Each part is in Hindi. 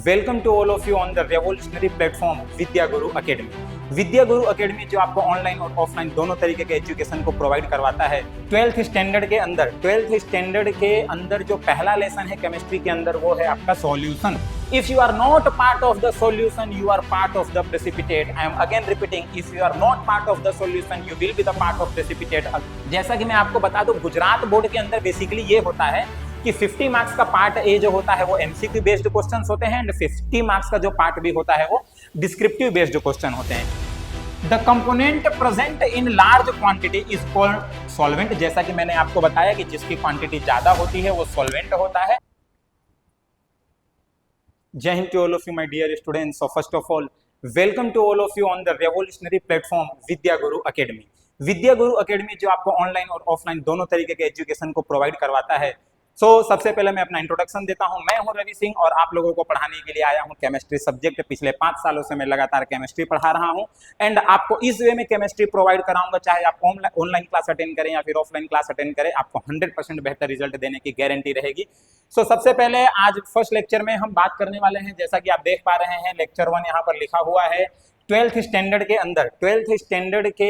Welcome to all of you on the revolutionary platform Vidya Guru Academy. Vidya Guru academy जो आपको ऑनलाइन और ऑफलाइन दोनों तरीके के एजुकेशन को प्रोवाइड करवाता है। 12th स्टैंडर्ड के अंदर जो पहला लेसन है केमिस्ट्री के अंदर वो है आपका solution. If you are not part of the solution, you are part of the precipitate. I am again repeating, if you are not part of the solution, you will be the part of precipitate. जैसा कि मैं आपको बता दूं, गुजरात बोर्ड के अंदर बेसिकली ये होता है कि 50 मार्क्स का पार्ट ए जो होता है वो एमसीक्यू बेस्ड क्वेश्चंस होते हैं एंड 50 मार्क्स का जो पार्ट बी होता है वो डिस्क्रिप्टिव बेस्ड क्वेश्चन होते हैं। The component present in large quantity is called solvent. जैसा कि मैंने आपको बताया कि जिसकी क्वांटिटी ज्यादा होती है वो सॉल्वेंट होता है। जय Hind to all of you my dear students. So first of all welcome to all of you on the revolutionary platform Vidya Guru Academy. Vidya Guru academy जो आपको ऑनलाइन और ऑफलाइन दोनों तरीके के एजुकेशन को प्रोवाइड करवाता है। सबसे पहले मैं अपना इंट्रोडक्शन देता हूं। मैं हूं रवि सिंह और आप लोगों को पढ़ाने के लिए आया हूं केमिस्ट्री सब्जेक्ट। पिछले 5 सालों से मैं लगातार केमिस्ट्री पढ़ा रहा हूं एंड आपको इस वे में केमिस्ट्री प्रोवाइड कराऊंगा, चाहे आप ऑनलाइन क्लास अटेंड करें या फिर ऑफलाइन क्लास अटेंड करें, आपको 100% बेहतर रिजल्ट देने की गारंटी रहेगी। सबसे पहले आज फर्स्ट लेक्चर में हम बात करने वाले हैं, जैसा कि आप देख पा रहे हैं लेक्चर 1 यहाँ पर लिखा हुआ है। 12th स्टैंडर्ड के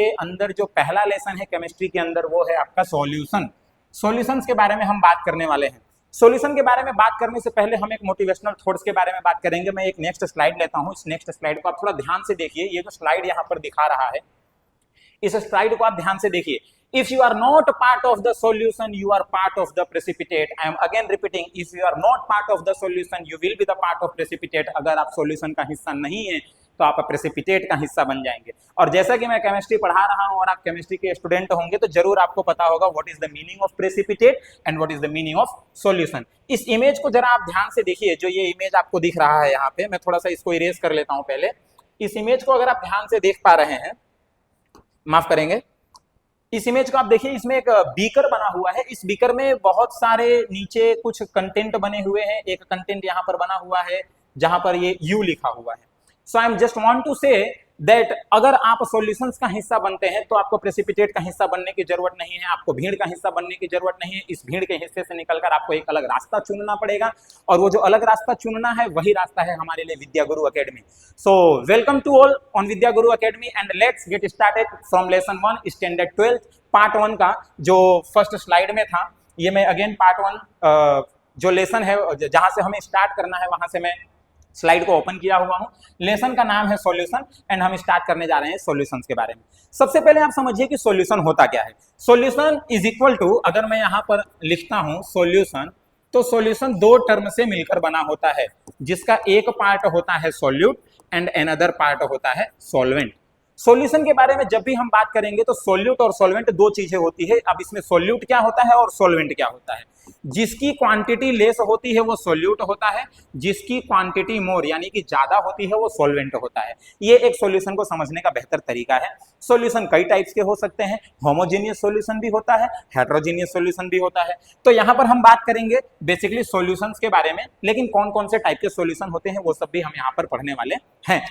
अंदर जो पहला लेसन है केमिस्ट्री के अंदर वो है आपका सॉल्यूशन। सॉल्यूशंस के बारे में हम बात करने वाले हैं। सॉल्यूशन के बारे में बात करने से पहले हम एक मोटिवेशनल थॉट्स के बारे में बात करेंगे। मैं एक नेक्स्ट स्लाइड लेता हूं। इस नेक्स्ट स्लाइड को आप थोड़ा ध्यान से देखिए। ये जो स्लाइड यहाँ पर दिखा रहा है, इस स्लाइड को आप ध्यान से देखिए। If you are not part of the solution, you are part of the precipitate. I am again repeating, if you are not part of the solution, you will be the part of precipitate. अगर आप सॉल्यूशन का हिस्सा नहीं है तो आप प्रेसिपिटेट का हिस्सा बन जाएंगे। और जैसा कि मैं केमिस्ट्री पढ़ा रहा हूं और आप केमिस्ट्री के स्टूडेंट होंगे तो जरूर आपको पता होगा what is the meaning of precipitate and what is the meaning of solution. इस इमेज को जरा आप ध्यान से देखिए। जो ये इमेज आपको दिख रहा है यहाँ पे, मैं थोड़ा सा इसको इरेज कर लेता हूं पहले। इस इमेज को अगर आप ध्यान से देख पा रहे हैं, माफ करेंगे, इस इमेज को आप देखिए। इसमें एक बीकर बना हुआ है। इस बीकर में बहुत सारे नीचे कुछ कंटेंट बने हुए हैं। एक कंटेंट यहाँ पर बना हुआ है जहां पर ये यू लिखा हुआ है। So I am just want to say that अगर आप सॉल्यूशंस का हिस्सा बनते हैं तो आपको प्रेसिपिटेट का हिस्सा बनने की जरूरत नहीं है, आपको भीड़ का हिस्सा बनने की जरूरत नहीं है। इस भीड़ के हिस्से से निकलकर आपको एक अलग रास्ता चुनना पड़ेगा और वो जो अलग रास्ता चुनना है वही रास्ता है हमारे लिए Vidya Guru Academy. So welcome to all on Vidya Guru Academy and let's get started from lesson 1 standard 12 part 1 का जो फर्स्ट स्लाइड में था। ये मैं अगेन पार्ट 1 जो लेसन है जहां से हमें स्टार्ट करना है वहां से मैं स्लाइड को ओपन किया हुआ हूं। लेसन का नाम है सॉल्यूशन एंड हम स्टार्ट करने जा रहे हैं सॉल्यूशंस के बारे में। सबसे पहले आप समझिए कि सॉल्यूशन होता क्या है। सॉल्यूशन इज इक्वल टू, अगर मैं यहां पर लिखता हूं सॉल्यूशन, तो सॉल्यूशन 2 टर्म से मिलकर बना होता है, जिसका एक पार्ट होता है सॉल्यूट एंड अनदर पार्ट होता है सॉल्वेंट। सॉल्यूशन के बारे में जब भी हम बात करेंगे तो सॉल्यूट और सॉल्वेंट 2 चीजें होती है। अब इसमें सॉल्यूट क्या होता है और सॉल्वेंट क्या होता है। जिसकी क्वांटिटी लेस होती है वो सॉल्यूट होता है, जिसकी क्वांटिटी मोर यानी कि ज्यादा होती है वो सॉल्वेंट होता है। ये एक सॉल्यूशन को समझने का बेहतर तरीका है। सॉल्यूशन कई टाइप्स के हो सकते हैं। होमोजेनियस सॉल्यूशन भी होता है, हेटेरोजेनियस सॉल्यूशन भी होता है। तो यहाँ पर हम बात करेंगे बेसिकली सॉल्यूशंस के बारे में, लेकिन कौन कौन से टाइप के सॉल्यूशन होते हैं वो सब भी हम यहाँ पर पढ़ने वाले हैं।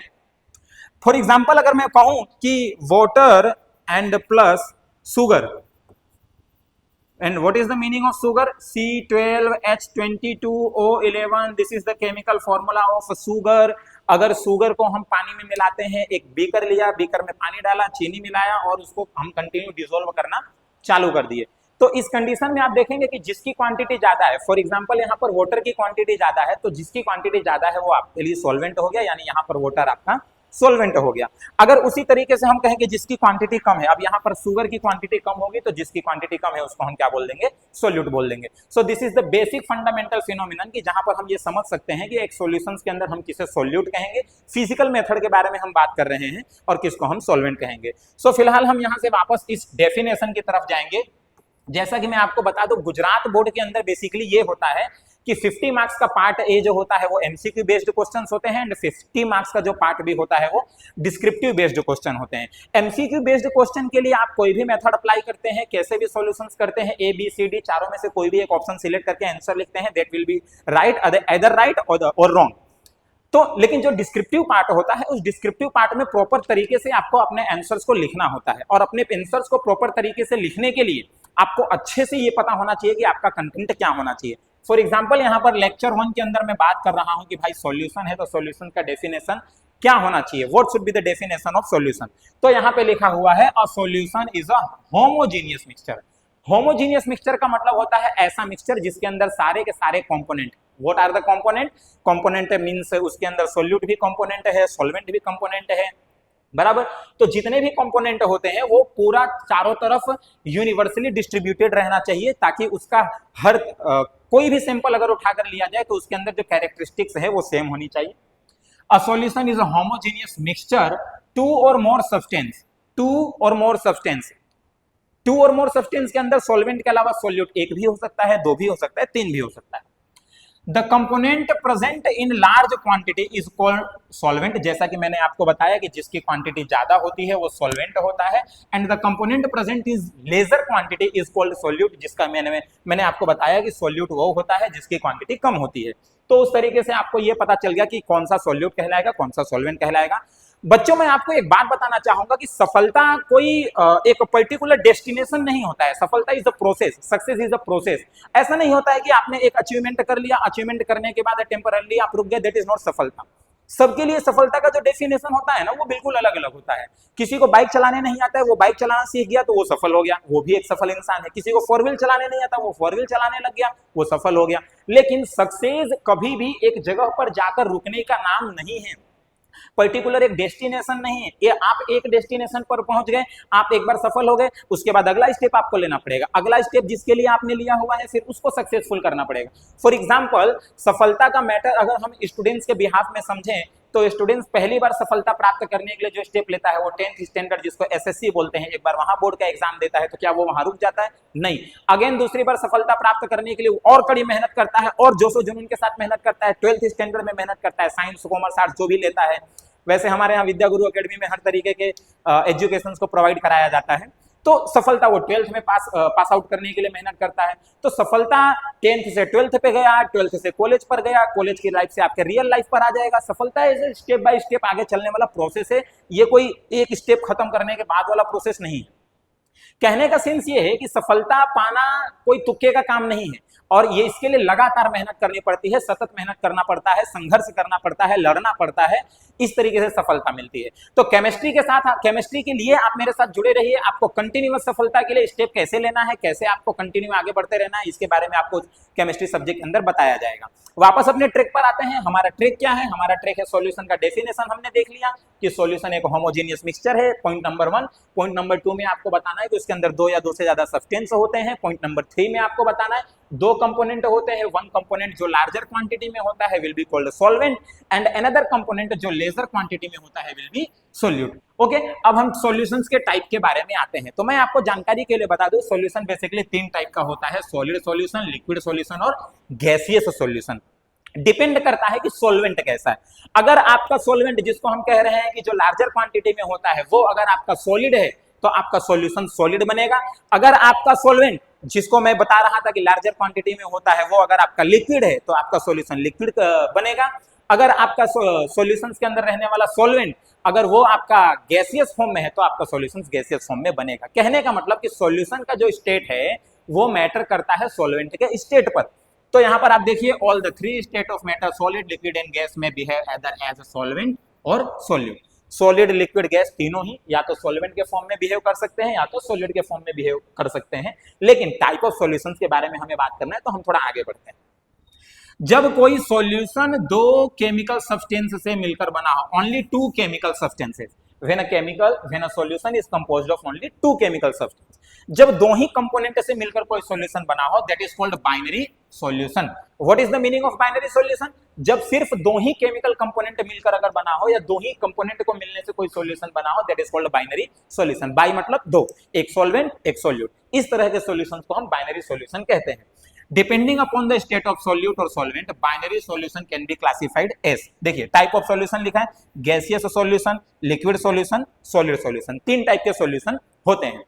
फॉर एग्जाम्पल अगर मैं कहूं कि water and plus sugar, and what is the meaning of sugar? C12H22O11, this is the chemical formula of sugar। अगर शुगर को हम पानी में मिलाते हैं, एक बीकर लिया, बीकर में पानी डाला, चीनी मिलाया और उसको हम कंटिन्यू डिसॉल्व करना चालू कर दिए, तो इस कंडीशन में आप देखेंगे कि जिसकी क्वांटिटी ज्यादा है, फॉर एग्जांपल यहाँ पर वाटर की क्वांटिटी ज्यादा है, तो जिसकी क्वांटिटी ज्यादा है वो आपके लिए सॉल्वेंट हो गया, यानी यहाँ पर वाटर आपका सॉल्वेंट हो गया। अगर उसी तरीके से हम कहें कि जिसकी क्वांटिटी कम है, अब यहाँ पर शुगर की क्वांटिटी कम होगी तो जिसकी क्वांटिटी कम है उसको हम क्या बोल देंगे, सॉल्यूट बोल देंगे। So this is the basic fundamental phenomenon कि जहां पर हम ये समझ सकते हैं कि एक सॉल्यूशंस के अंदर हम किसे सॉल्यूट कहेंगे, फिजिकल मेथड के बारे में हम बात कर रहे हैं, और किसको हम सॉल्वेंट कहेंगे। सो फिलहाल हम यहाँ से वापस इस डेफिनेशन की तरफ जाएंगे। जैसा कि मैं आपको बता दूं, गुजरात बोर्ड के अंदर बेसिकली ये होता है कि 50 मार्क्स का पार्ट ए जो होता है वो एमसीक्यू बेस्ड क्वेश्चंस होते हैं एंड 50 मार्क्स का जो पार्ट बी होता है वो डिस्क्रिप्टिव बेस्ड क्वेश्चन होते हैं। एमसीक्यू बेस्ड क्वेश्चन के लिए आप कोई भी मेथड अप्लाई करते हैं, कैसे भी सॉल्यूशंस करते हैं, ए बी सी डी चारों में से कोई भी एक ऑप्शन सिलेक्ट करके आंसर लिखते हैं, that will be right, other right और रॉन्ग। तो लेकिन जो डिस्क्रिप्टिव पार्ट होता है, उस डिस्क्रिप्टिव पार्ट में प्रॉपर तरीके से आपको अपने आंसर्स को लिखना होता है, और अपने आंसर्स को प्रॉपर तरीके से लिखने के लिए आपको अच्छे से ये पता होना चाहिए कि आपका कंटेंट क्या होना चाहिए। फॉर एग्जाम्पल यहाँ पर लेक्चर 1 के अंदर मैं बात कर रहा हूं कि भाई सॉल्यूशन है तो सॉल्यूशन का डेफिनेशन क्या होना चाहिए, what should be the definition of solution. तो यहाँ पे लिखा हुआ है अ solution is a homogeneous mixture. Homogeneous mixture का मतलब होता है ऐसा मिक्सचर जिसके अंदर सारे के सारे component, what are the component, component means उसके अंदर सोल्यूट भी कंपोनेंट है, सॉल्वेंट भी कंपोनेंट है, बराबर। तो जितने भी कंपोनेंट होते हैं वो पूरा चारों तरफ यूनिवर्सली डिस्ट्रीब्यूटेड रहना चाहिए, ताकि उसका हर कोई भी सैंपल अगर उठाकर लिया जाए तो उसके अंदर जो कैरेक्टरिस्टिक्स है वो सेम होनी चाहिए। A solution is a homogeneous mixture two or more substance, to or more substance, to or more substance के अंदर सॉल्वेंट के अलावा सोल्यूट एक भी हो सकता है, दो भी हो सकता है, तीन भी हो सकता है। The component present in large quantity is called solvent, जैसा कि मैंने आपको बताया कि जिसकी क्वांटिटी ज्यादा होती है वो सॉल्वेंट होता है। And the component present is lesser quantity is called solute, जिसका मैंने आपको बताया कि सोल्यूट वो होता है जिसकी क्वांटिटी कम होती है। तो उस तरीके से आपको ये पता चल गया कि कौन सा सोल्यूट कहलाएगा, कौन सा सॉल्वेंट कहलाएगा। बच्चों, मैं आपको एक बात बताना चाहूंगा कि सफलता कोई एक पर्टिकुलर डेस्टिनेशन नहीं होता है। सफलता is a process, success is a process. ऐसा नहीं होता है कि आपने एक अचीवमेंट कर लिया, अचीवमेंट करने के बाद टेम्पररी आप रुक गए, दैट इज नॉट सफलता। सबके लिए सफलता का जो डेफिनेशन होता है ना वो बिल्कुल अलग अलग होता है। किसी को बाइक चलाने नहीं आता है, वो बाइक चलाना सीख गया तो वो सफल हो गया, वो भी एक सफल इंसान है। किसी को फोर व्हील चलाने नहीं आता, वो फोर व्हील चलाने लग गया, वो सफल हो गया। लेकिन सक्सेस कभी भी एक जगह पर जाकर रुकने का नाम नहीं है, पर्टिकुलर एक डेस्टिनेशन नहीं है। ये आप एक डेस्टिनेशन पर पहुंच गए, आप एक बार सफल हो गए, उसके बाद अगला स्टेप आपको लेना पड़ेगा। अगला स्टेप जिसके लिए आपने लिया हुआ है फिर उसको सक्सेसफुल करना पड़ेगा। फॉर एग्जांपल, सफलता का मैटर अगर हम स्टूडेंट्स के बिहाफ में समझें तो स्टूडेंट्स पहली बार सफलता प्राप्त करने के लिए जो स्टेप लेता है वो 10th स्टैंडर्ड जिसको एसएससी बोलते हैं, एक बार वहां बोर्ड का एग्जाम देता है, तो क्या वो वहां रुक जाता है? नहीं। अगेन दूसरी बार सफलता प्राप्त करने के लिए और कड़ी मेहनत करता है और जोशो जुनून के साथ मेहनत करता है, 12th स्टैंडर्ड में मेहनत करता है, साइंस कॉमर्स आर्ट्स जो भी लेता है। वैसे हमारे यहाँ विद्या गुरु एकेडमी में हर तरीके के एजुकेशन को प्रोवाइड कराया जाता है। तो सफलता वो 12th में पास आउट करने के लिए मेहनत करता है। तो सफलता 10th से 12th पे गया, 12th से कॉलेज पर गया, कॉलेज की लाइफ से आपके रियल लाइफ पर आ जाएगा। सफलता ऐसे स्टेप बाय स्टेप आगे चलने वाला प्रोसेस है, ये कोई एक स्टेप खत्म करने के बाद वाला प्रोसेस नहीं है। कहने का सेंस ये है कि सफलता पाना कोई तुक्के का काम नहीं है, और ये इसके लिए लगातार मेहनत करनी पड़ती है, सतत मेहनत करना पड़ता है, संघर्ष करना पड़ता है, लड़ना पड़ता है, इस तरीके से सफलता मिलती है। तो केमिस्ट्री के साथ, केमिस्ट्री के लिए आप मेरे साथ जुड़े रहिए। आपको कंटिन्यूअस सफलता के लिए स्टेप कैसे लेना है, कैसे आपको कंटिन्यू आगे बढ़ते रहना है, इसके बारे में आपको केमिस्ट्री सब्जेक्ट के अंदर बताया जाएगा। वापस अपने ट्रिक पर आते हैं। हमारा ट्रिक क्या है? हमारा ट्रिक है सॉल्यूशन का डेफिनेशन। हमने देख लिया कि सॉल्यूशन एक होमोजेनियस मिक्सचर है, पॉइंट नंबर 1। पॉइंट नंबर 2 में आपको बताना है कि उसके अंदर 2 या 2 से ज्यादा सब्सटेंस होते हैं। पॉइंट नंबर 3 में आपको बताना है 2 कंपोनेंट होते हैं, 1 कंपोनेंट जो लार्जर क्वांटिटी में होता है will be called solvent, and another component जो लेजर क्वांटिटी में होता है विल बी सोल्यूट। ओके, अब हम सॉल्यूशंस के टाइप के बारे में आते हैं। तो मैं आपको जानकारी के लिए बता दूं, सॉल्यूशन बेसिकली 3 टाइप का होता है, सॉलिड सॉल्यूशन, लिक्विड सॉल्यूशन और गैसियस सॉल्यूशन। डिपेंड करता है कि सॉल्वेंट कैसा है। अगर आपका सॉल्वेंट जिसको हम कह रहे हैं कि जो लार्जर क्वांटिटी में होता है वो अगर आपका सॉलिड है तो आपका सॉल्यूशन सॉलिड बनेगा। अगर आपका सॉल्वेंट जिसको मैं बता रहा था कि लार्जर क्वांटिटी में होता है वो अगर आपका लिक्विड है तो आपका सॉल्यूशन लिक्विड बनेगा। अगर आपका सॉल्यूशन के अंदर रहने वाला सॉल्वेंट अगर वो आपका गैसियस फॉर्म में है तो आपका सॉल्यूशन गैसियस फॉर्म में बनेगा। कहने का मतलब कि सॉल्यूशन का जो स्टेट है वो मैटर करता है सॉल्वेंट के स्टेट पर। तो यहां पर आप देखिए, all the 3 state of matter solid, liquid and gas में behave either as a solvent और सोल्यूट। सॉलिड, लिक्विड, गैस तीनों ही या तो सॉल्वेंट के फॉर्म में बिहेव कर सकते हैं या तो सॉलिड के फॉर्म में बिहेव कर सकते हैं। लेकिन टाइप ऑफ सॉल्यूशंस के बारे में हमें बात करना है तो हम थोड़ा आगे बढ़ते हैं। जब कोई सॉल्यूशन 2 केमिकल सब्सटेंस से मिलकर बना हो, only 2 chemical substances, when a solution is composed of only 2 chemical substance, जब 2 ही कंपोनेंट से मिलकर कोई सॉल्यूशन बना हो, that is called binary solution. What is the meaning of binary solution? जब सिर्फ 2 ही केमिकल कंपोनेंट मिलकर अगर बना हो या 2 ही कंपोनेंट को मिलने से कोई सॉल्यूशन बना हो, that is called binary solution. By मतलब 2, एक सॉल्वेंट एक सॉल्यूट। इस तरह के सॉल्यूशंस को हम बाइनरी सॉल्यूशन कहते हैं। Depending upon the state of solute और solvent, binary solution can be classified as, देखिए टाइप ऑफ सॉल्यूशन लिखा है, gaseous solution, liquid solution, solid solution. 3 type के सॉल्यूशन होते हैं।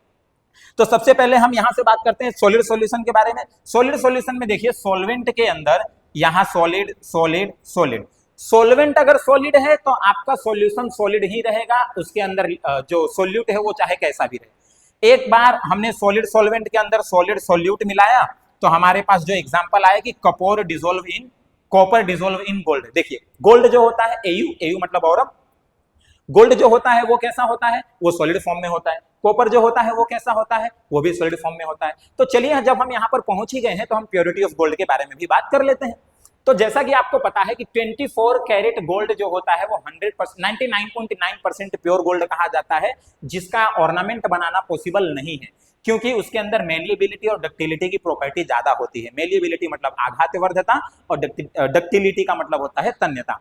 तो सबसे पहले हम यहां से बात करते हैं सॉलिड सॉल्यूशन के बारे में। सॉलिड सॉल्यूशन में देखिए, सॉल्वेंट के अंदर यहां सॉलिड सॉलिड सॉलिड, सॉल्वेंट अगर सॉलिड है तो आपका सॉल्यूशन सॉलिड ही रहेगा, उसके अंदर जो सॉल्यूट है वो चाहे कैसा भी रहे। एक बार हमने सॉलिड सॉल्वेंट के अंदर सॉलिड सॉल्यूट मिलाया तो हमारे पास जो एग्जांपल आया कि कॉपर डिसोल्व इन गोल्ड। देखिए गोल्ड जो होता है एयू मतलब औरब, गोल्ड जो होता है वो कैसा होता है, वो सॉलिड फॉर्म में होता है। कॉपर जो होता है वो कैसा होता है, वो भी सॉलिड फॉर्म में होता है। तो चलिए जब हम यहाँ पर पहुंच ही गए हैं तो हम प्योरिटी ऑफ गोल्ड के बारे में भी बात कर लेते हैं। तो जैसा कि आपको पता है कि 24 कैरेट गोल्ड जो होता है वो 100% 99.9% प्योर गोल्ड कहा जाता है, जिसका ऑर्नामेंट बनाना पॉसिबल नहीं है, क्योंकि उसके अंदर मेलिएबिलिटी और डक्टिलिटी की प्रॉपर्टी ज्यादा होती है। मेलिएबिलिटी मतलब आघातवर्धता और डक्टिलिटी का मतलब होता है तन्यता।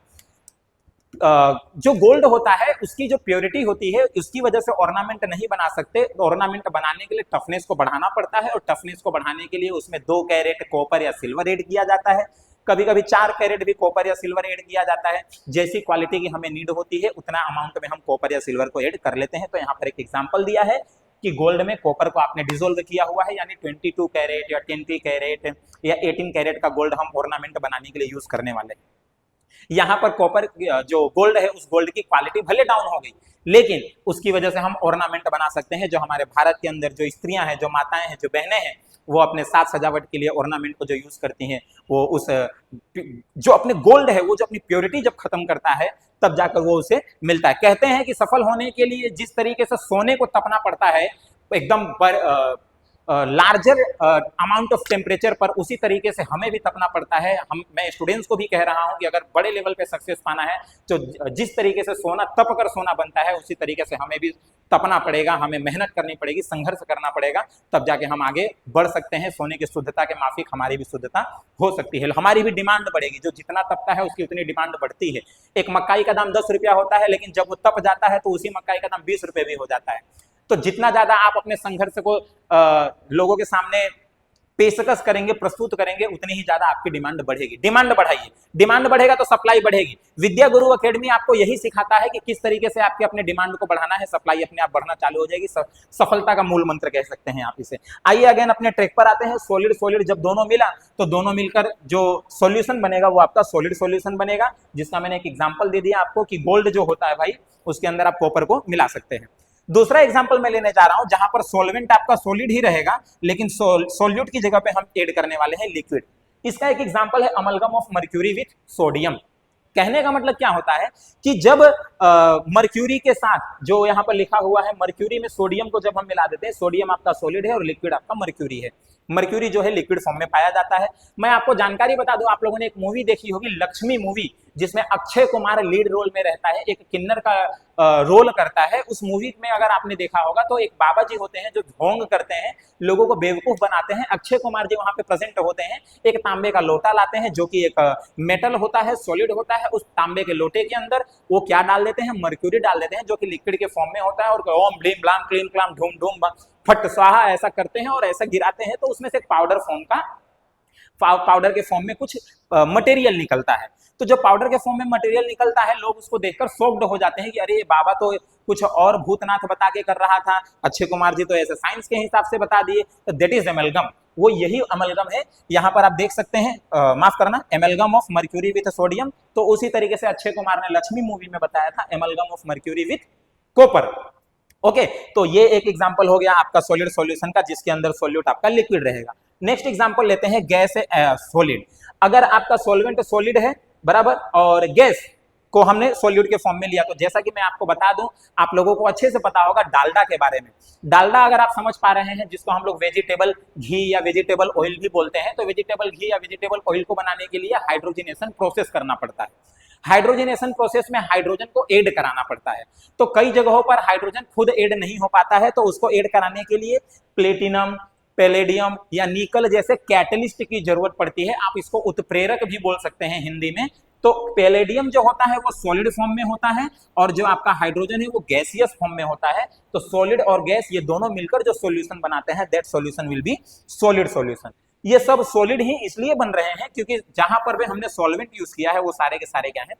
जो गोल्ड होता है उसकी जो प्योरिटी होती है उसकी वजह से ऑर्नामेंट नहीं बना सकते। ऑर्नामेंट बनाने के लिए टफनेस को बढ़ाना पड़ता है, और टफनेस को बढ़ाने के लिए उसमें 2 कैरेट कॉपर या सिल्वर ऐड किया जाता है, कभी कभी 4 कैरेट भी कॉपर या सिल्वर ऐड किया जाता है। जैसी क्वालिटी की हमें नीड होती है उतना अमाउंट में हम कॉपर या सिल्वर को ऐड कर लेते हैं। तो यहाँ पर एक एग्जांपल दिया है कि गोल्ड में कॉपर को आपने डिसोल्व किया हुआ है, यानी 22 कैरेट या 20 कैरेट या 18 कैरेट का गोल्ड हम ऑर्नामेंट बनाने के लिए यूज करने वाले हैं। यहाँ पर कॉपर जो गोल्ड है उस गोल्ड की क्वालिटी भले डाउन हो गई, लेकिन उसकी वजह से हम ऑर्नामेंट बना सकते हैं। जो हमारे भारत के अंदर जो स्त्रियां हैं, जो माताएं हैं, जो बहनें हैं, वो अपने साथ सजावट के लिए ऑर्नामेंट को जो यूज करती हैं, वो उस जो अपने गोल्ड है वो जो अपनी प्योरिटी जब खत्म करता है तब जाकर वो उसे मिलता है। कहते हैं कि सफल होने के लिए जिस तरीके से सोने को तपना पड़ता है एकदम लार्जर अमाउंट ऑफ टेम्परेचर पर, उसी तरीके से हमें भी तपना पड़ता है। मैं स्टूडेंट्स को भी कह रहा हूं कि अगर बड़े लेवल पे सक्सेस पाना है तो जिस तरीके से सोना तप कर सोना बनता है उसी तरीके से हमें भी तपना पड़ेगा, हमें मेहनत करनी पड़ेगी, संघर्ष करना पड़ेगा, तब जाके हम आगे बढ़ सकते हैं। सोने की शुद्धता के माफिक हमारी भी शुद्धता हो सकती है, हमारी भी डिमांड बढ़ेगी। जो जितना तपता है उसकी उतनी डिमांड बढ़ती है। एक मकाई का दाम 10 रुपया होता है, लेकिन जब वो तप जाता है तो उसी मकाई का दाम 20 रुपये भी हो जाता है। तो जितना ज्यादा आप अपने संघर्ष को लोगों के सामने पेशकश करेंगे, प्रस्तुत करेंगे, उतनी ही ज्यादा आपकी डिमांड बढ़ेगी। डिमांड बढ़ाइए, डिमांड बढ़ेगा तो सप्लाई बढ़ेगी। विद्या गुरु एकेडमी आपको यही सिखाता है कि किस तरीके से आपके अपने डिमांड को बढ़ाना है, सप्लाई अपने आप बढ़ना चालू हो जाएगी। सफलता का मूल मंत्र कह सकते हैं आप इसे। आइए अगेन अपने ट्रैक पर आते हैं। सॉलिड सॉलिड जब दोनों मिला तो दोनों मिलकर जो सॉल्यूशन बनेगा वो आपका सॉलिड सॉल्यूशन बनेगा, जिसका मैंने एक एग्जांपल दे दिया आपको कि गोल्ड जो होता है भाई उसके अंदर आप कॉपर को मिला सकते हैं। दूसरा एग्जांपल मैं लेने जा रहा हूं जहां पर सॉल्वेंट आपका सॉलिड ही रहेगा, लेकिन सॉल्यूट की जगह पे हम ऐड करने वाले हैं लिक्विड। इसका एक एग्जांपल है amalgam of mercury with sodium. कहने का मतलब क्या होता है कि जब मर्क्यूरी के साथ जो यहाँ पर लिखा हुआ है मर्क्यूरी में सोडियम को जब हम मिला देते हैं, सोडियम आपका सॉलिड है और लिक्विड आपका मर्क्यूरी है। मर्क्यूरी जो है लिक्विड फॉर्म में पाया जाता है। मैं आपको जानकारी बता दूं, आप लोगों ने एक मूवी देखी होगी लक्ष्मी मूवी, जिसमें अक्षय कुमार लीड रोल में रहता है, एक किन्नर का रोल करता है। उस मूवी में अगर आपने देखा होगा तो एक बाबा जी होते हैं जो ढोंग करते हैं, लोगों को बेवकूफ बनाते हैं। अक्षय कुमार जी वहां पे प्रेजेंट होते हैं, एक तांबे का लोटा लाते हैं जो कि एक मेटल होता है, सॉलिड होता है। उस तांबे के लोटे के अंदर वो क्या डाल देते हैं, मर्क्यूरी डाल देते हैं, जो कि लिक्विड के फॉर्म में होता है। और ओम ब्लीम ब्लाम क्लीम क्लाम ढूम ढूम फट स्वाहा ऐसा करते हैं और ऐसा गिराते हैं तो उसमें से पाउडर फॉर्म का, पाउडर के फॉर्म में कुछ मटेरियल निकलता है। तो जो पाउडर के फॉर्म में मटेरियल निकलता है, लोग उसको देखकर शॉक्ड हो जाते हैं कि अरे बाबा तो कुछ और भूतनाथ बता के कर रहा था, अक्षय कुमार जी तो ऐसे साइंस के हिसाब से बता दिए। तो दैट इज एमलगम, वो यही अमलगम है। यहाँ पर आप देख सकते हैं, माफ करना, amalgam of mercury with sodium. तो उसी तरीके से अक्षय कुमार ने लक्ष्मी मूवी में बताया था amalgam of mercury with copper. Okay, तो ये एक एग्जांपल हो गया आपका सॉलिड सॉल्यूशन का, जिसके अंदर सॉल्यूट आपका लिक्विड रहेगा। नेक्स्ट एग्जांपल लेते हैं गैस सॉलिड। अगर आपका सॉल्वेंट सॉलिड है बराबर, और गैस को हमने सॉल्यूट के फॉर्म में लिया, तो जैसा कि मैं आपको बता दूं, आप लोगों को अच्छे से पता होगा डालडा के बारे में। डालडा अगर आप समझ पा रहे हैं, जिसको हम लोग वेजिटेबल घी या वेजिटेबल ऑयल भी बोलते हैं, तो वेजिटेबल घी या वेजिटेबल ऑयल को बनाने के लिए हाइड्रोजनेशन प्रोसेस करना पड़ता है। हाइड्रोजनेशन प्रोसेस में हाइड्रोजन को ऐड कराना पड़ता है। तो कई जगहों पर हाइड्रोजन खुद ऐड नहीं हो पाता है, तो उसको ऐड कराने के लिए प्लेटिनम, पैलेडियम या निकल जैसे कैटलिस्ट की जरूरत पड़ती है। आप इसको उत्प्रेरक भी बोल सकते हैं हिंदी में। तो पैलेडियम जो होता है वो सॉलिड फॉर्म में होता है, और जो आपका हाइड्रोजन है वो गैसियस फॉर्म में होता है। तो सॉलिड और गैस ये दोनों मिलकर जो सॉल्यूशन बनाते हैं, that solution will be solid solution. ये सब सॉलिड ही इसलिए बन रहे हैं क्योंकि जहां पर भी हमने सॉल्वेंट यूज किया है वो सारे के सारे क्या है,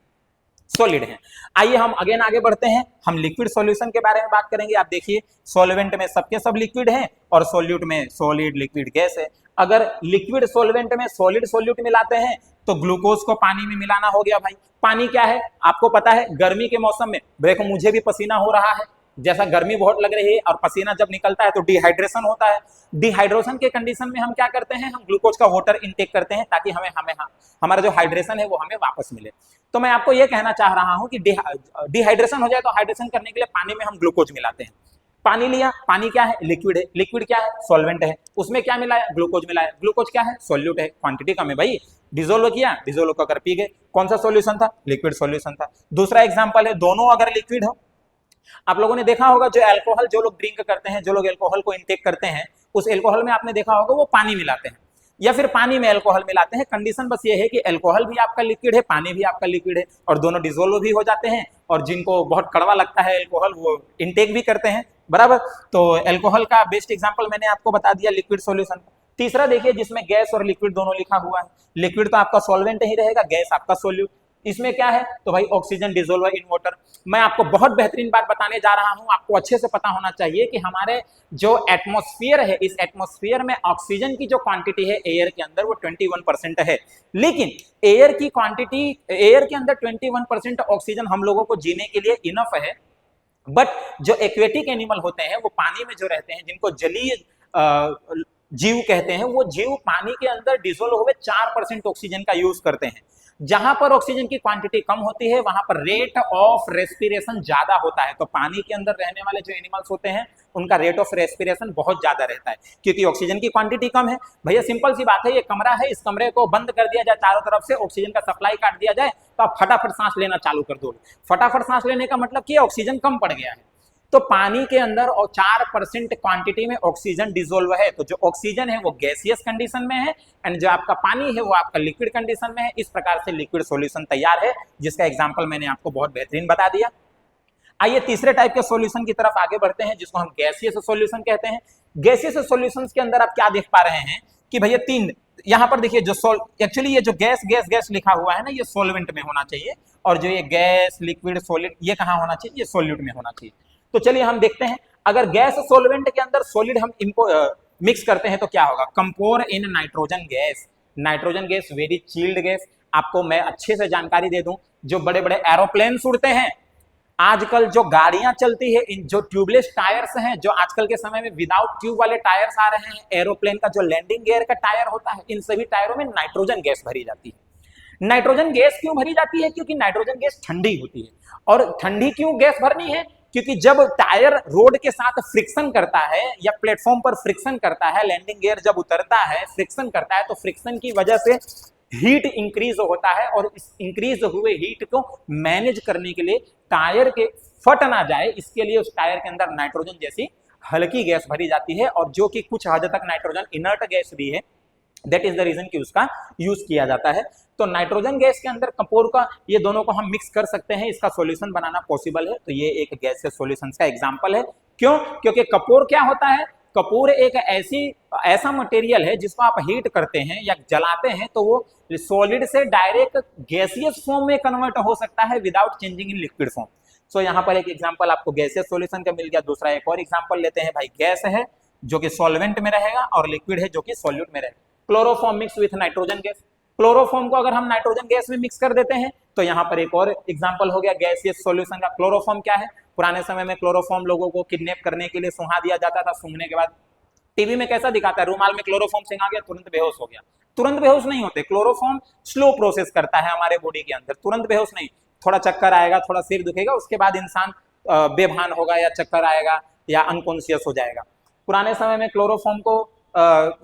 सॉलिड हैं। आइए हम अगेन आगे बढ़ते हैं, हम लिक्विड सॉल्यूशन के बारे में बात करेंगे। आप देखिए सॉल्वेंट में सबके सब लिक्विड हैं और सॉल्यूट में सॉलिड, लिक्विड, गैस है। अगर लिक्विड सॉल्वेंट में सॉलिड सॉल्यूट मिलाते हैं तो ग्लूकोज को पानी में मिलाना हो गया भाई। पानी क्या है आपको पता है, गर्मी के मौसम में देखो मुझे भी पसीना हो रहा है, जैसा गर्मी बहुत लग रही है और पसीना जब निकलता है तो डिहाइड्रेशन होता है। डिहाइड्रेशन के कंडीशन में हम क्या करते हैं, हम ग्लूकोज का वाटर इनटेक करते हैं ताकि हमें हमें हमारा जो हाइड्रेशन है वो हमें वापस मिले। तो मैं आपको ये कहना चाह रहा हूं कि डिहाइड्रेशन हो जाए तो हाइड्रेशन करने के लिए पानी में हम ग्लूकोज मिलाते हैं। पानी लिया, पानी क्या है, लिक्विड है, लिक्विड क्या है, सॉल्वेंट है, उसमें क्या मिलाया, ग्लूकोज मिलाया, ग्लूकोज क्या है, सॉल्यूट है, क्वांटिटी कम है भाई, डिजोल्व किया, डिजोल्व कर पी गए, कौन सा सॉल्यूशन था, लिक्विड सॉल्यूशन था। दूसरा एग्जांपल है, दोनों अगर लिक्विड हो, आप लोगों ने देखा होगा जो अल्कोहल जो लोग ड्रिंक करते हैं, जो लोग अल्कोहल को इंटेक करते हैं, उस अल्कोहल में आपने देखा होगा वो पानी मिलाते हैं या फिर पानी में अल्कोहल मिलाते हैं। कंडीशन बस ये है कि अल्कोहल भी आपका लिक्विड है, पानी भी आपका लिक्विड है और दोनों डिसोल्व भी हो जाते हैं, और जिनको बहुत कड़वा लगता है अल्कोहल वो इंटेक भी करते हैं, बराबर। तो अल्कोहल का बेस्ट एग्जांपल मैंने आपको बता दिया लिक्विड सॉल्यूशन। तीसरा देखिए जिसमें गैस और लिक्विड दोनों लिखा हुआ है, लिक्विड तो आपका सॉल्वेंट ही रहेगा, गैस आपका सोल्यूट। इसमें क्या है तो भाई ऑक्सीजन डिसोल्वर इन वाटर। मैं आपको बहुत बेहतरीन बात बताने जा रहा हूं, आपको अच्छे से पता होना चाहिए कि हमारे जो एटमॉस्फेयर है, इस एटमॉस्फेयर में ऑक्सीजन की जो क्वांटिटी है एयर के अंदर वो 21% है, लेकिन एयर की क्वांटिटी, एयर के अंदर 21% ऑक्सीजन हम लोगों को जीने के लिए इनफ है। बट जो एक्वेटिक एनिमल होते हैं वो पानी में जो रहते हैं, जिनको जलीय जीव कहते हैं, वो जीव पानी के अंदर डिसोल्व हुए 4% ऑक्सीजन का यूज करते हैं। जहां पर ऑक्सीजन की क्वांटिटी कम होती है वहां पर रेट ऑफ रेस्पिरेशन ज्यादा होता है। तो पानी के अंदर रहने वाले जो एनिमल्स होते हैं उनका रेट ऑफ रेस्पिरेशन बहुत ज्यादा रहता है क्योंकि ऑक्सीजन की क्वांटिटी कम है। भैया सिंपल सी बात है, ये कमरा है, इस कमरे को बंद कर दिया जाए, चारों तरफ से ऑक्सीजन का सप्लाई काट दिया जाए तो आप फटाफट सांस लेना चालू कर दो। फटाफट सांस लेने का मतलब कि ऑक्सीजन कम पड़ गया है। तो पानी के अंदर और 4% क्वांटिटी में ऑक्सीजन डिसोल्व है। तो जो ऑक्सीजन है वो गैसियस कंडीशन में है एंड जो आपका पानी है वो आपका लिक्विड कंडीशन में है। इस प्रकार से लिक्विड सॉल्यूशन तैयार है, जिसका एग्जांपल मैंने आपको बहुत बेहतरीन बता दिया। आइए तीसरे टाइप के सॉल्यूशन की तरफ आगे बढ़ते हैं, जिसको हम गैसियस सॉल्यूशन कहते हैं। गैसियस सॉल्यूशंस के अंदर आप क्या देख पा रहे हैं कि भैया तीन, यहां पर देखिए जो एक्चुअली ये जो गैस गैस गैस लिखा हुआ है ना, ये सॉल्वेंट में होना चाहिए, और जो ये गैस लिक्विड सॉलिड ये कहां होना चाहिए, ये सॉल्यूट में होना चाहिए। तो चलिए हम देखते हैं, अगर गैस सॉल्वेंट के अंदर सॉलिड हम मिक्स करते हैं तो क्या होगा। कंपोर in nitrogen gas, nitrogen gas very chilled gas. आपको मैं अच्छे से जानकारी दे दूं, जो बड़े बड़े एरोप्लेन उड़ते हैं, आजकल जो गाड़ियां चलती है, इन जो ट्यूबलेस टायर्स हैं, जो आजकल के समय में विदाउट ट्यूब वाले टायर्स आ रहे हैं, एरोप्लेन का जो लैंडिंग गियर का टायर होता है, इन सभी टायरों में नाइट्रोजन गैस भरी जाती है। नाइट्रोजन गैस क्यों भरी जाती है, क्योंकि नाइट्रोजन गैस ठंडी होती है। और ठंडी क्यों गैस भरनी है, क्योंकि जब टायर रोड के साथ फ्रिक्शन करता है या प्लेटफॉर्म पर फ्रिक्शन करता है, लैंडिंग गियर जब उतरता है फ्रिक्शन करता है, तो फ्रिक्शन की वजह से हीट इंक्रीज होता है, और इस इंक्रीज हुए हीट को मैनेज करने के लिए टायर के फट ना जाए, इसके लिए उस टायर के अंदर नाइट्रोजन जैसी हल्की गैस भरी जाती है, और जो कि कुछ हद तक नाइट्रोजन इनर्ट गैस भी है। दैट इज द रीजन कि उसका यूज किया जाता है। तो नाइट्रोजन गैस के अंदर कपूर का, ये दोनों को हम मिक्स कर सकते हैं, इसका सॉल्यूशन बनाना पॉसिबल है। तो ये एक गैसियस सॉल्यूशन का एग्जांपल है। क्यों, क्योंकि कपूर क्या होता है, कपूर एक ऐसा मटेरियल है जिसको आप हीट करते हैं या जलाते हैं तो वो सॉलिड से डायरेक्ट गैसियस फॉर्म में कन्वर्ट हो सकता है without changing in liquid form. So यहाँ पर एक एग्जांपल आपको गैसियस सॉल्यूशन का मिल गया। दूसरा एक और एग्जांपल लेते हैं भाई, गैस है जो कि सॉल्वेंट में रहेगा और लिक्विड है जो कि सॉल्यूट में रहेगा। Chloroform mix with nitrogen gas, chloroform को अगर हम नाइट्रोजन गैस में मिक्स कर देते हैं तो यहाँ पर एक और एग्जांपल हो गया गैसियस सॉल्यूशन का। क्लोरोफॉर्म क्या है, पुराने समय में क्लोरोफॉर्म लोगों को किडनैप करने के लिए सूंघा दिया जाता था, सूंघने के बाद टीवी में कैसा दिखाता है, रूमाल में क्लोरोफॉर्म सिंघा गया, तुरंत बेहोश हो गया। तुरंत बेहोश नहीं होते, क्लोरोफॉर्म स्लो प्रोसेस करता है हमारे बॉडी के अंदर, तुरंत बेहोश नहीं, थोड़ा चक्कर आएगा, थोड़ा सिर दुखेगा, उसके बाद इंसान बेभान होगा या चक्कर आएगा या अनकॉन्शियस हो जाएगा। पुराने समय में क्लोरोफॉर्म को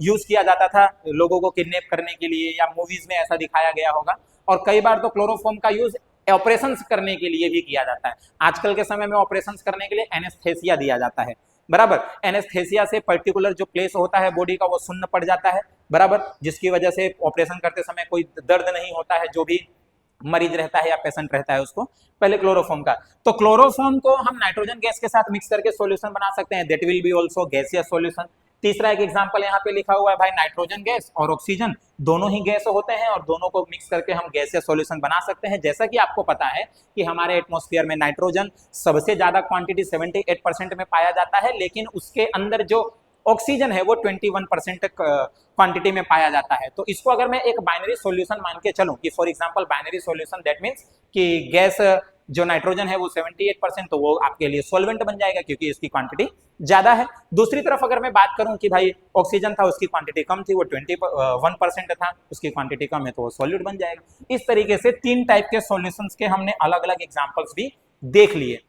यूज किया जाता था लोगों को किडनैप करने के लिए, या मूवीज में ऐसा दिखाया गया होगा, और कई बार तो क्लोरोफॉर्म का यूज ऑपरेशंस करने के लिए भी किया जाता है। आजकल के समय में ऑपरेशंस करने के लिए एनेस्थेसिया दिया जाता है, बराबर। एनेस्थेसिया से पर्टिकुलर जो प्लेस होता है बॉडी का वो सुन्न पड़ जाता है, बराबर, जिसकी वजह से ऑपरेशन करते समय कोई दर्द नहीं होता है, जो भी मरीज रहता है या पेशेंट रहता है उसको। पहले क्लोरोफॉर्म का, तो क्लोरोफॉर्म को हम नाइट्रोजन गैस के साथ मिक्स करके सॉल्यूशन बना सकते हैं, that will be also gaseous solution. तीसरा एक एग्जांपल यहाँ पे लिखा हुआ है भाई, नाइट्रोजन गैस और ऑक्सीजन दोनों ही गैस होते हैं और दोनों को मिक्स करके हम गैसियस सॉल्यूशन बना सकते हैं। जैसा कि आपको पता है कि हमारे एटमॉस्फेयर में नाइट्रोजन सबसे ज्यादा क्वांटिटी 78% में पाया जाता है, लेकिन उसके अंदर जो ऑक्सीजन है वो 21% क्वांटिटी में पाया जाता है। तो इसको अगर मैं एक बाइनरी सॉल्यूशन मान के चलूं कि for example binary solution, that means कि गैस जो नाइट्रोजन है वो 78%, तो वो आपके लिए सॉल्वेंट बन जाएगा क्योंकि इसकी क्वांटिटी ज्यादा है। दूसरी तरफ अगर मैं बात करूं कि भाई ऑक्सीजन था, उसकी क्वांटिटी कम थी, वो 21% था, उसकी क्वांटिटी कम है, तो वो सॉल्यूट बन जाएगा। इस तरीके से 3 टाइप के सॉल्यूशंस के हमने अलग अलग एग्जांपल्स भी देख लिए।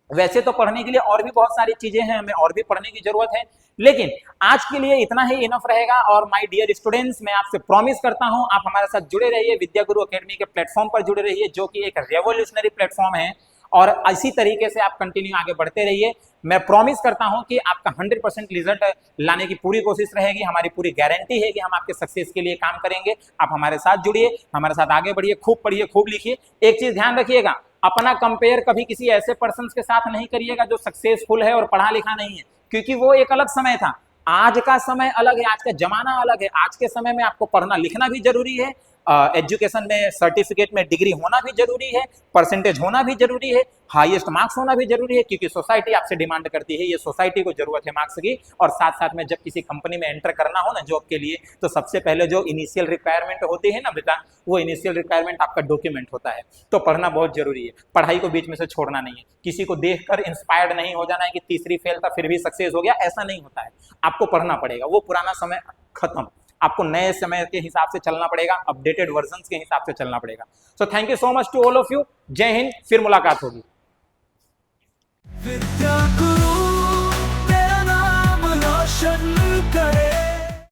वैसे तो पढ़ने के लिए और भी बहुत सारी चीजें हैं, हमें और भी पढ़ने की जरूरत है, लेकिन आज के लिए इतना ही इनफ रहेगा। और माय डियर स्टूडेंट्स, मैं आपसे प्रॉमिस करता हूं आप हमारे साथ जुड़े रहिए, विद्या गुरु एकेडमी के प्लेटफॉर्म पर जुड़े रहिए, जो कि एक रेवोल्यूशनरी प्लेटफॉर्म है, और इसी तरीके से आप कंटिन्यू आगे बढ़ते रहिए। मैं प्रॉमिस करता हूं कि आपका 100% रिजल्ट लाने की पूरी कोशिश रहेगी, हमारी पूरी गारंटी है कि हम आपके सक्सेस के लिए काम करेंगे। आप हमारे साथ जुड़िए, हमारे साथ आगे बढ़िए, खूब पढ़िए, खूब लिखिए। एक चीज ध्यान रखिएगा, अपना कंपेयर कभी किसी ऐसे पर्सन के साथ नहीं करिएगा जो सक्सेसफुल है और पढ़ा लिखा नहीं है, क्योंकि वो एक अलग समय था। आज का समय अलग है, आज का जमाना अलग है। आज के समय में आपको पढ़ना लिखना भी जरूरी है, एजुकेशन में सर्टिफिकेट में डिग्री होना भी जरूरी है, परसेंटेज होना भी जरूरी है, हाईएस्ट मार्क्स होना भी जरूरी है, क्योंकि सोसाइटी आपसे डिमांड करती है, ये सोसाइटी को जरूरत है मार्क्स की। और साथ साथ में जब किसी कंपनी में एंटर करना हो ना जॉब के लिए, तो सबसे पहले जो इनिशियल रिक्वायरमेंट होती है ना बेटा, वो इनिशियल रिक्वायरमेंट आपका डॉक्यूमेंट होता है। तो पढ़ना बहुत जरूरी है, पढ़ाई को बीच में से छोड़ना नहीं है। किसी को देखकर इंस्पायर्ड नहीं हो जाना है कि तीसरी फेल था फिर भी सक्सेस हो गया, ऐसा नहीं होता है। आपको पढ़ना पड़ेगा, वो पुराना समय खत्म, आपको नए समय के हिसाब से चलना पड़ेगा, अपडेटेड वर्जन्स के हिसाब से चलना पड़ेगा। So thank you so much to all of you. जय हिंद, फिर मुलाकात होगी।